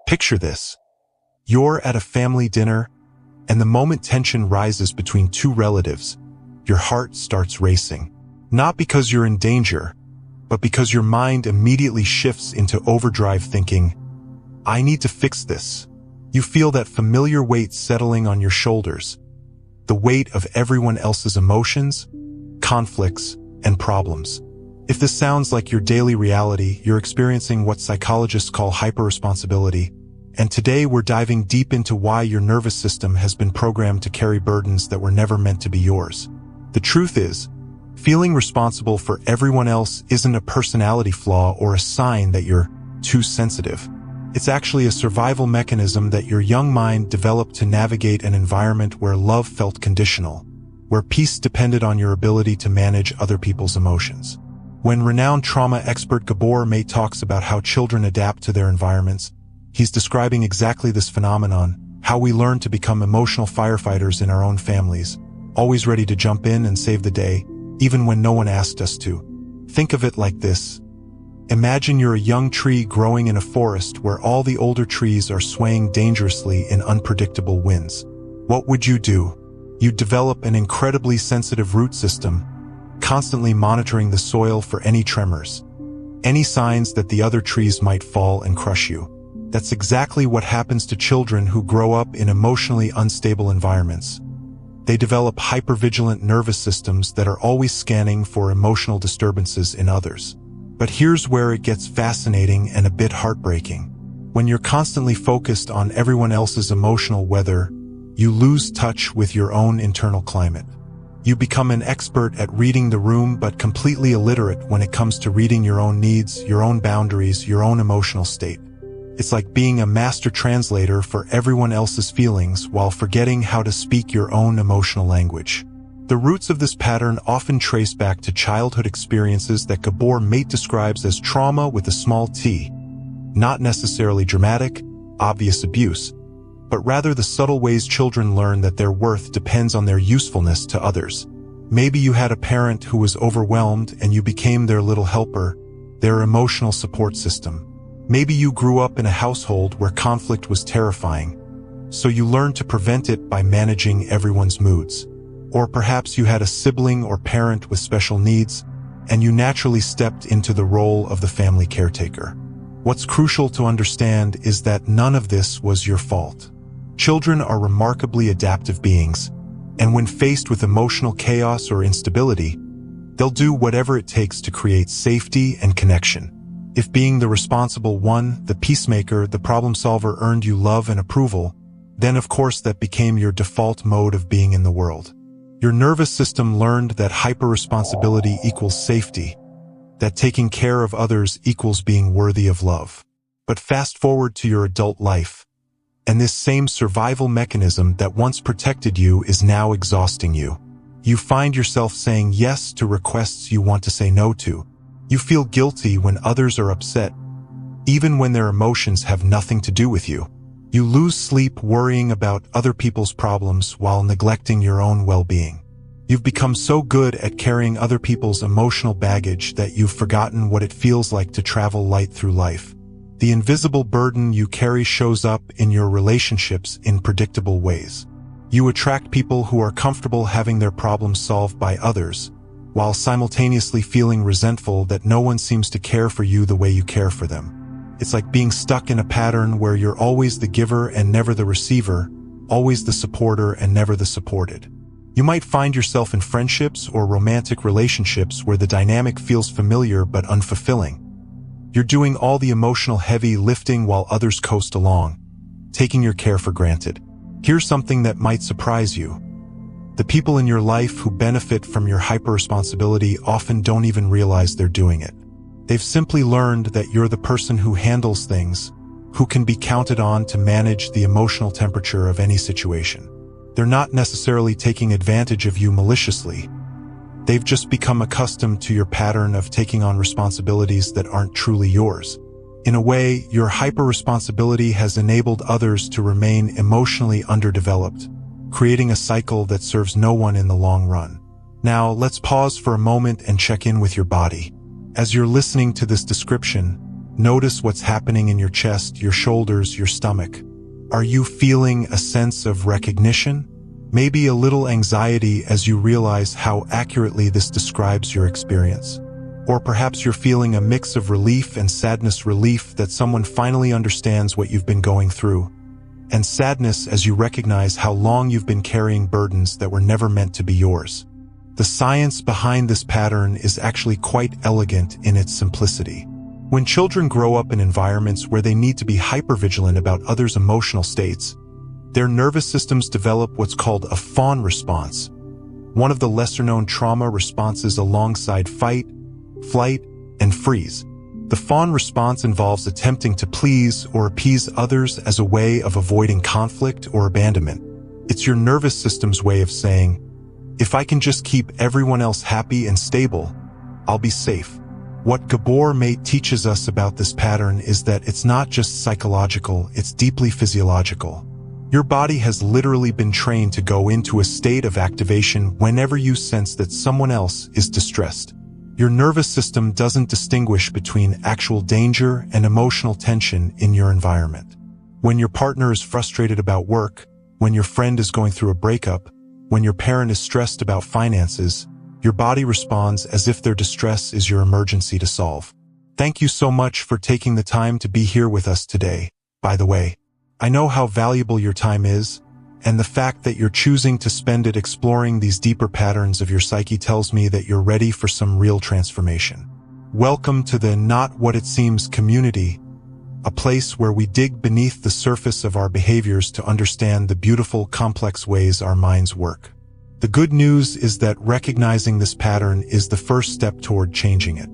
Picture this. You're at a family dinner, and the moment tension rises between two relatives, your heart starts racing. Not because you're in danger, but because your mind immediately shifts into overdrive thinking, I need to fix this. You feel that familiar weight settling on your shoulders, the weight of everyone else's emotions, conflicts, and problems. If this sounds like your daily reality, you're experiencing what psychologists call hyperresponsibility, and today we're diving deep into why your nervous system has been programmed to carry burdens that were never meant to be yours. The truth is, feeling responsible for everyone else isn't a personality flaw or a sign that you're too sensitive. It's actually a survival mechanism that your young mind developed to navigate an environment where love felt conditional, where peace depended on your ability to manage other people's emotions. When renowned trauma expert Gabor Maté talks about how children adapt to their environments, he's describing exactly this phenomenon, how we learn to become emotional firefighters in our own families, always ready to jump in and save the day, even when no one asked us to. Think of it like this. Imagine you're a young tree growing in a forest where all the older trees are swaying dangerously in unpredictable winds. What would you do? You'd develop an incredibly sensitive root system, constantly monitoring the soil for any tremors, any signs that the other trees might fall and crush you. That's exactly what happens to children who grow up in emotionally unstable environments. They develop hypervigilant nervous systems that are always scanning for emotional disturbances in others. But here's where it gets fascinating and a bit heartbreaking. When you're constantly focused on everyone else's emotional weather, you lose touch with your own internal climate. You become an expert at reading the room but completely illiterate when it comes to reading your own needs, your own boundaries, your own emotional state. It's like being a master translator for everyone else's feelings while forgetting how to speak your own emotional language. The roots of this pattern often trace back to childhood experiences that Gabor Maté describes as trauma with a small t. Not necessarily dramatic, obvious abuse, but rather the subtle ways children learn that their worth depends on their usefulness to others. Maybe you had a parent who was overwhelmed and you became their little helper, their emotional support system. Maybe you grew up in a household where conflict was terrifying, so you learned to prevent it by managing everyone's moods. Or perhaps you had a sibling or parent with special needs, and you naturally stepped into the role of the family caretaker. What's crucial to understand is that none of this was your fault. Children are remarkably adaptive beings, and when faced with emotional chaos or instability, they'll do whatever it takes to create safety and connection. If being the responsible one, the peacemaker, the problem solver earned you love and approval, then of course that became your default mode of being in the world. Your nervous system learned that hyperresponsibility equals safety, that taking care of others equals being worthy of love. But fast forward to your adult life, and this same survival mechanism that once protected you is now exhausting you. You find yourself saying yes to requests you want to say no to. You feel guilty when others are upset, even when their emotions have nothing to do with you. You lose sleep worrying about other people's problems while neglecting your own well-being. You've become so good at carrying other people's emotional baggage that you've forgotten what it feels like to travel light through life. The invisible burden you carry shows up in your relationships in predictable ways. You attract people who are comfortable having their problems solved by others, while simultaneously feeling resentful that no one seems to care for you the way you care for them. It's like being stuck in a pattern where you're always the giver and never the receiver, always the supporter and never the supported. You might find yourself in friendships or romantic relationships where the dynamic feels familiar but unfulfilling. You're doing all the emotional heavy lifting while others coast along, taking your care for granted. Here's something that might surprise you. The people in your life who benefit from your hyperresponsibility often don't even realize they're doing it. They've simply learned that you're the person who handles things, who can be counted on to manage the emotional temperature of any situation. They're not necessarily taking advantage of you maliciously. They've just become accustomed to your pattern of taking on responsibilities that aren't truly yours. In a way, your hyperresponsibility has enabled others to remain emotionally underdeveloped, creating a cycle that serves no one in the long run. Now, let's pause for a moment and check in with your body. As you're listening to this description, Notice what's happening in your chest, your shoulders, your stomach. Are you feeling a sense of recognition? Maybe a little anxiety as you realize how accurately this describes your experience. Or perhaps you're feeling a mix of relief and sadness, relief that someone finally understands what you've been going through, and sadness as you recognize how long you've been carrying burdens that were never meant to be yours. The science behind this pattern is actually quite elegant in its simplicity. When children grow up in environments where they need to be hypervigilant about others' emotional states, their nervous systems develop what's called a fawn response, one of the lesser-known trauma responses alongside fight, flight, and freeze. The fawn response involves attempting to please or appease others as a way of avoiding conflict or abandonment. It's your nervous system's way of saying, if I can just keep everyone else happy and stable, I'll be safe. What Gabor Maté teaches us about this pattern is that it's not just psychological, it's deeply physiological. Your body has literally been trained to go into a state of activation whenever you sense that someone else is distressed. Your nervous system doesn't distinguish between actual danger and emotional tension in your environment. When your partner is frustrated about work, when your friend is going through a breakup, when your parent is stressed about finances, your body responds as if their distress is your emergency to solve. Thank you so much for taking the time to be here with us today, by the way. I know how valuable your time is, and the fact that you're choosing to spend it exploring these deeper patterns of your psyche tells me that you're ready for some real transformation. Welcome to the Not What It Seems community, a place where we dig beneath the surface of our behaviors to understand the beautiful, complex ways our minds work. The good news is that recognizing this pattern is the first step toward changing it.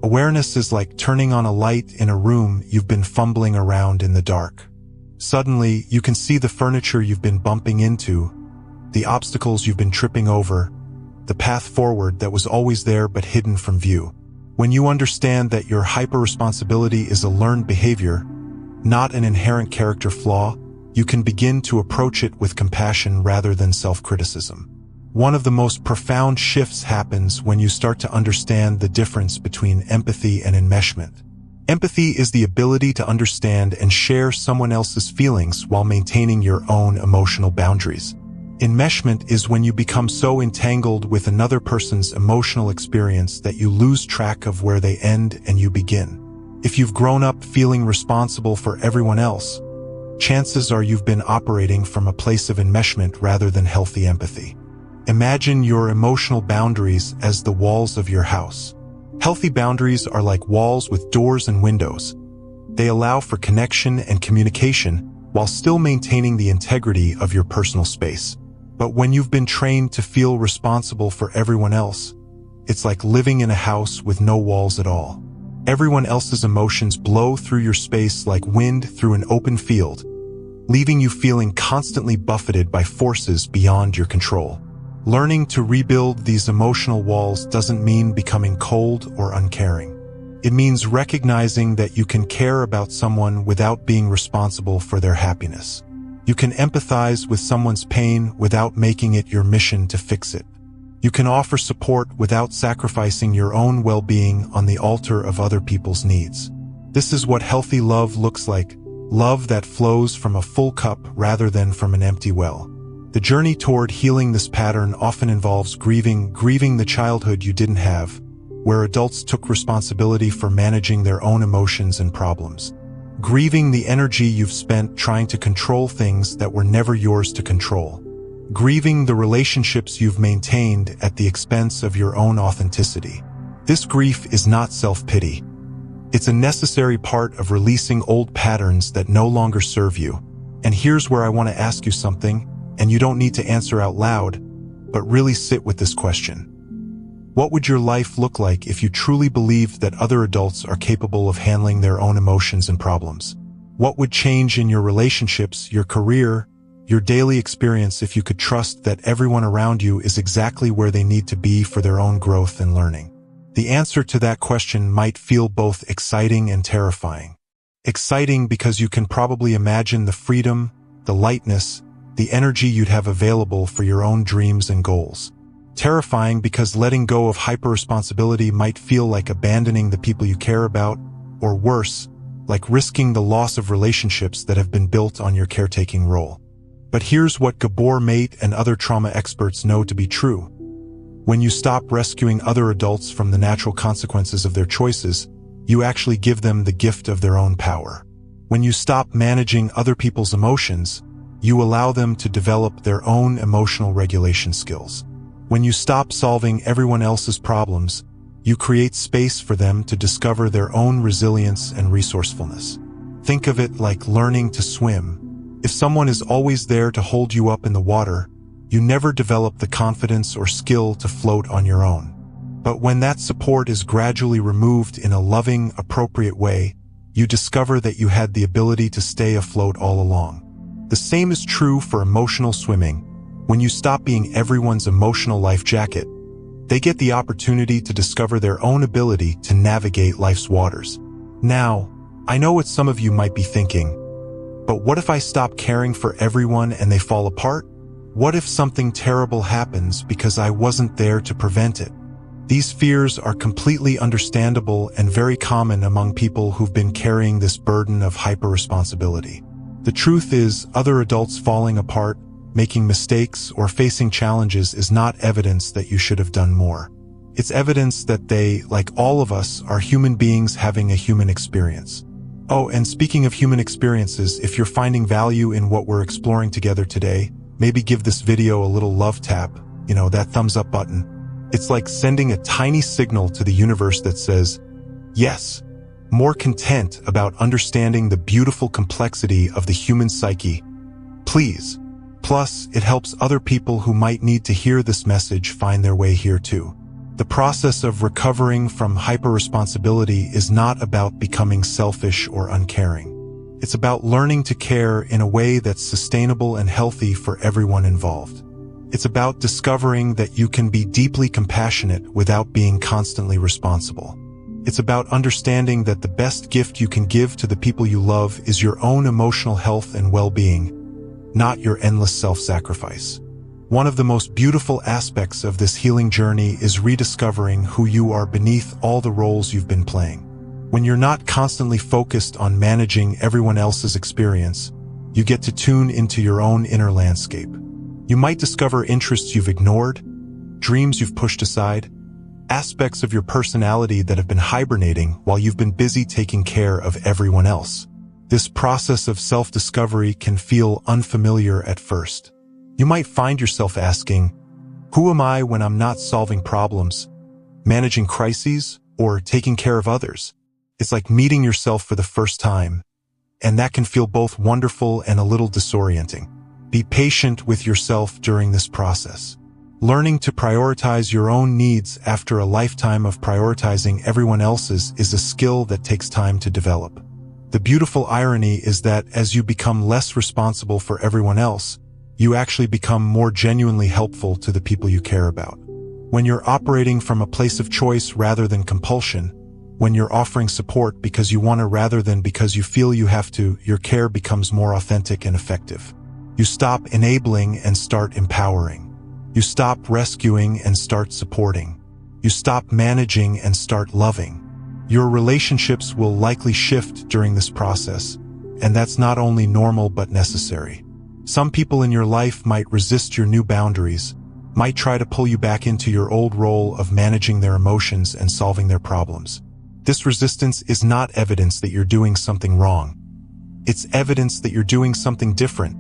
Awareness is like turning on a light in a room you've been fumbling around in the dark. Suddenly, you can see the furniture you've been bumping into, the obstacles you've been tripping over, the path forward that was always there but hidden from view. When you understand that your hyperresponsibility is a learned behavior, not an inherent character flaw, you can begin to approach it with compassion rather than self-criticism. One of the most profound shifts happens when you start to understand the difference between empathy and enmeshment. Empathy is the ability to understand and share someone else's feelings while maintaining your own emotional boundaries. Enmeshment is when you become so entangled with another person's emotional experience that you lose track of where they end and you begin. If you've grown up feeling responsible for everyone else, chances are you've been operating from a place of enmeshment rather than healthy empathy. Imagine your emotional boundaries as the walls of your house. Healthy boundaries are like walls with doors and windows. They allow for connection and communication while still maintaining the integrity of your personal space. But when you've been trained to feel responsible for everyone else, it's like living in a house with no walls at all. Everyone else's emotions blow through your space like wind through an open field, leaving you feeling constantly buffeted by forces beyond your control. Learning to rebuild these emotional walls doesn't mean becoming cold or uncaring. It means recognizing that you can care about someone without being responsible for their happiness. You can empathize with someone's pain without making it your mission to fix it. You can offer support without sacrificing your own well-being on the altar of other people's needs. This is what healthy love looks like, love that flows from a full cup rather than from an empty well. The journey toward healing this pattern often involves grieving the childhood you didn't have, where adults took responsibility for managing their own emotions and problems. Grieving the energy you've spent trying to control things that were never yours to control. Grieving the relationships you've maintained at the expense of your own authenticity. This grief is not self-pity. It's a necessary part of releasing old patterns that no longer serve you. And here's where I want to ask you something, and you don't need to answer out loud, but really sit with this question. What would your life look like if you truly believed that other adults are capable of handling their own emotions and problems? What would change in your relationships, your career, your daily experience if you could trust that everyone around you is exactly where they need to be for their own growth and learning? The answer to that question might feel both exciting and terrifying. Exciting because you can probably imagine the freedom, the lightness, the energy you'd have available for your own dreams and goals. Terrifying because letting go of hyperresponsibility might feel like abandoning the people you care about or worse, like risking the loss of relationships that have been built on your caretaking role. But here's what Gabor Maté and other trauma experts know to be true. When you stop rescuing other adults from the natural consequences of their choices, you actually give them the gift of their own power. When you stop managing other people's emotions, you allow them to develop their own emotional regulation skills. When you stop solving everyone else's problems, you create space for them to discover their own resilience and resourcefulness. Think of it like learning to swim. If someone is always there to hold you up in the water, you never develop the confidence or skill to float on your own. But when that support is gradually removed in a loving, appropriate way, you discover that you had the ability to stay afloat all along. The same is true for emotional swimming. When you stop being everyone's emotional life jacket, they get the opportunity to discover their own ability to navigate life's waters. Now, I know what some of you might be thinking, but what if I stop caring for everyone and they fall apart? What if something terrible happens because I wasn't there to prevent it? These fears are completely understandable and very common among people who've been carrying this burden of hyperresponsibility. The truth is, other adults falling apart, making mistakes, or facing challenges is not evidence that you should have done more. It's evidence that they, like all of us, are human beings having a human experience. Oh, and speaking of human experiences, if you're finding value in what we're exploring together today, maybe give this video a little love tap, that thumbs up button. It's like sending a tiny signal to the universe that says, yes, more content about understanding the beautiful complexity of the human psyche. Please. Plus, it helps other people who might need to hear this message find their way here too. The process of recovering from hyperresponsibility is not about becoming selfish or uncaring. It's about learning to care in a way that's sustainable and healthy for everyone involved. It's about discovering that you can be deeply compassionate without being constantly responsible. It's about understanding that the best gift you can give to the people you love is your own emotional health and well-being, not your endless self-sacrifice. One of the most beautiful aspects of this healing journey is rediscovering who you are beneath all the roles you've been playing. When you're not constantly focused on managing everyone else's experience, you get to tune into your own inner landscape. You might discover interests you've ignored, dreams you've pushed aside, aspects of your personality that have been hibernating while you've been busy taking care of everyone else. This process of self-discovery can feel unfamiliar at first. You might find yourself asking, who am I when I'm not solving problems, managing crises, or taking care of others? It's like meeting yourself for the first time, and that can feel both wonderful and a little disorienting. Be patient with yourself during this process. Learning to prioritize your own needs after a lifetime of prioritizing everyone else's is a skill that takes time to develop. The beautiful irony is that as you become less responsible for everyone else, you actually become more genuinely helpful to the people you care about. When you're operating from a place of choice rather than compulsion, when you're offering support because you want to rather than because you feel you have to, your care becomes more authentic and effective. You stop enabling and start empowering. You stop rescuing and start supporting. You stop managing and start loving. Your relationships will likely shift during this process, and that's not only normal but necessary. Some people in your life might resist your new boundaries, might try to pull you back into your old role of managing their emotions and solving their problems. This resistance is not evidence that you're doing something wrong. It's evidence that you're doing something different,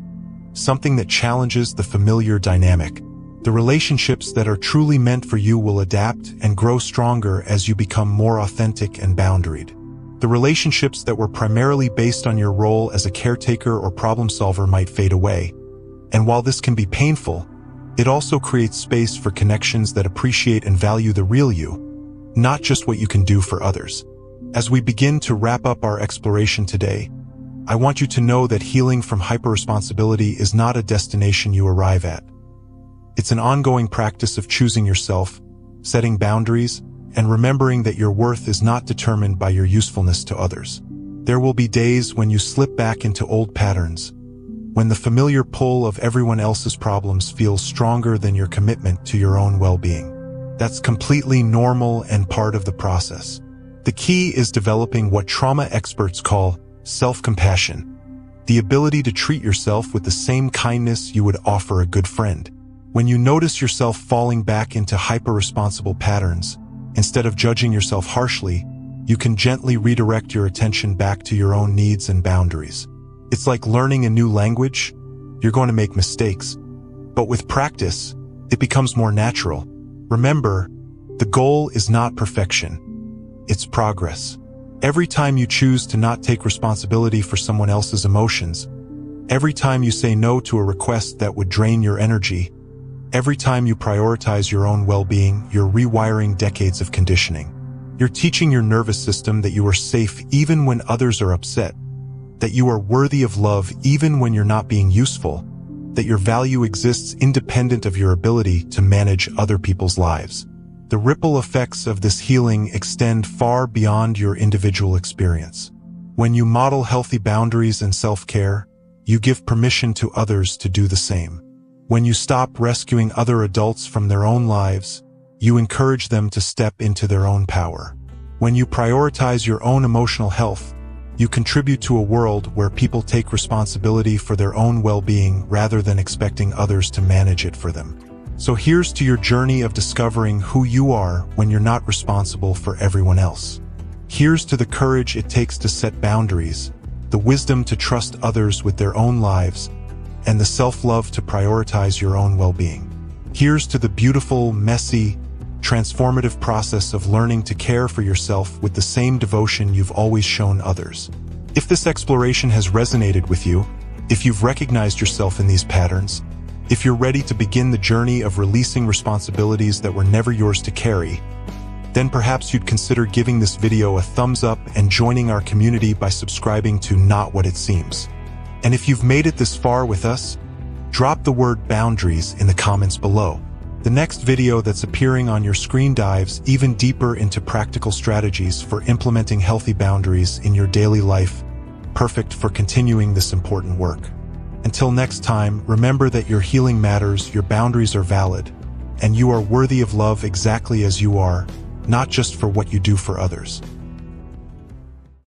something that challenges the familiar dynamic. The relationships that are truly meant for you will adapt and grow stronger as you become more authentic and boundaried. The relationships that were primarily based on your role as a caretaker or problem solver might fade away. And while this can be painful, it also creates space for connections that appreciate and value the real you, not just what you can do for others. As we begin to wrap up our exploration today, I want you to know that healing from hyperresponsibility is not a destination you arrive at. It's an ongoing practice of choosing yourself, setting boundaries, and remembering that your worth is not determined by your usefulness to others. There will be days when you slip back into old patterns, when the familiar pull of everyone else's problems feels stronger than your commitment to your own well-being. That's completely normal and part of the process. The key is developing what trauma experts call self-compassion, the ability to treat yourself with the same kindness you would offer a good friend. When you notice yourself falling back into hyper-responsible patterns, instead of judging yourself harshly, you can gently redirect your attention back to your own needs and boundaries. It's like learning a new language. You're going to make mistakes, but with practice, it becomes more natural. Remember, the goal is not perfection. It's progress. Every time you choose to not take responsibility for someone else's emotions, every time you say no to a request that would drain your energy, every time you prioritize your own well-being, you're rewiring decades of conditioning. You're teaching your nervous system that you are safe even when others are upset, that you are worthy of love even when you're not being useful, that your value exists independent of your ability to manage other people's lives. The ripple effects of this healing extend far beyond your individual experience. When you model healthy boundaries and self-care, you give permission to others to do the same. When you stop rescuing other adults from their own lives, you encourage them to step into their own power. When you prioritize your own emotional health, you contribute to a world where people take responsibility for their own well-being rather than expecting others to manage it for them. So here's to your journey of discovering who you are when you're not responsible for everyone else. Here's to the courage it takes to set boundaries, the wisdom to trust others with their own lives, and the self-love to prioritize your own well-being. Here's to the beautiful, messy, transformative process of learning to care for yourself with the same devotion you've always shown others. If this exploration has resonated with you, if you've recognized yourself in these patterns, if you're ready to begin the journey of releasing responsibilities that were never yours to carry, then perhaps you'd consider giving this video a thumbs up and joining our community by subscribing to Not What It Seems. And if you've made it this far with us, drop the word boundaries in the comments below. The next video that's appearing on your screen dives even deeper into practical strategies for implementing healthy boundaries in your daily life, perfect for continuing this important work. Until next time, remember that your healing matters, your boundaries are valid, and you are worthy of love exactly as you are, not just for what you do for others.